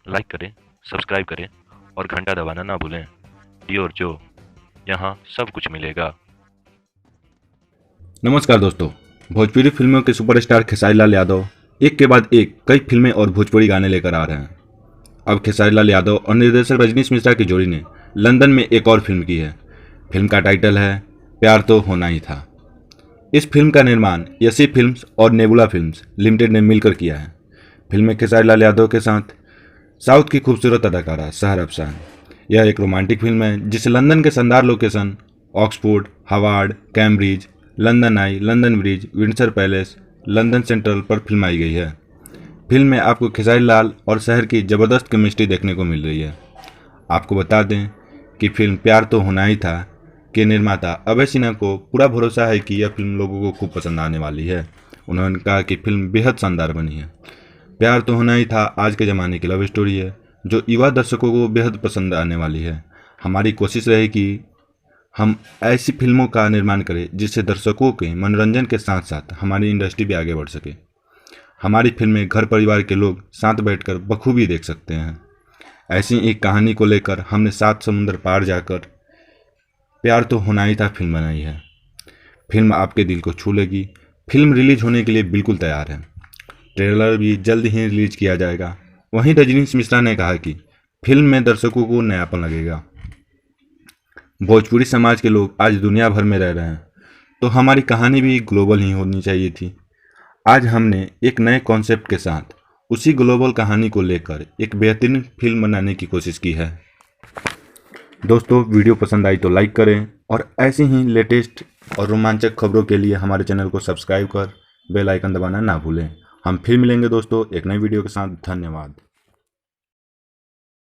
Like करें, subscribe करें और घंटा दबाना ना भूलें। डी और जो, यहाँ सब कुछ मिलेगा। नमस्कार दोस्तों। भोजपुरी फिल्मों के सुपरस्टार खेसारी लाल यादव एक के बाद एक कई फिल्में और भोजपुरी गाने लेकर आ रहे हैं। अब खेसारी लाल यादव और निर्देशक रजनीश मिश्रा की जोड़ी ने लंदन में एक और फिल्म की है। फिल्म का टाइटल है प्यार तो होना ही था। इस फिल्म का निर्माण यसी फिल्म्स और नेबुला फिल्म्स लिमिटेड ने मिलकर किया है। फिल्म में खेसारी लाल यादव के साथ साउथ की खूबसूरत अदाकारा सहर अफसान। यह एक रोमांटिक फिल्म है जिसे लंदन के शानदार location Oxford, Harvard, Cambridge, London eye, London bridge, Windsor palace, London central पर फिल्माई गई है। फिल्म में आपको खेसारी लाल और शहर की ज़बरदस्त केमिस्ट्री देखने को मिल रही है। आपको बता दें कि फिल्म प्यार तो होना ही था के निर्माता अभय सिन्हा को पूरा भरोसा है कि यह फिल्म लोगों को खूब पसंद आने वाली है। उन्होंने कहा कि फिल्म बेहद शानदार बनी है। प्यार तो होना ही था आज के ज़माने की लव स्टोरी है जो युवा दर्शकों को बेहद पसंद आने वाली है। हमारी कोशिश रहे कि हम ऐसी फिल्मों का निर्माण करें जिससे दर्शकों के मनोरंजन के साथ साथ हमारी इंडस्ट्री भी आगे बढ़ सके। हमारी फिल्में घर परिवार के लोग साथ बैठकर बखूबी देख सकते हैं। ऐसी एक कहानी को लेकर हमने 7 समुंदर पार जाकर प्यार तो होना ही था फिल्म बनाई है। फिल्म आपके दिल को छू लेगी। फिल्म रिलीज होने के लिए बिल्कुल तैयार है। ट्रेलर भी जल्द ही रिलीज किया जाएगा। वहीं रजनीश मिश्रा ने कहा कि फिल्म में दर्शकों को नयापन लगेगा। भोजपुरी समाज के लोग आज दुनिया भर में रह रहे हैं तो हमारी कहानी भी ग्लोबल ही होनी चाहिए थी। आज हमने एक नए कॉन्सेप्ट के साथ उसी ग्लोबल कहानी को लेकर एक बेहतरीन फिल्म बनाने की कोशिश की है। दोस्तों, वीडियो पसंद आई तो लाइक करें और ऐसी ही लेटेस्ट और रोमांचक खबरों के लिए हमारे चैनल को सब्सक्राइब कर बेल आइकन दबाना ना भूलें। हम फिर मिलेंगे दोस्तों एक नई वीडियो के साथ। धन्यवाद।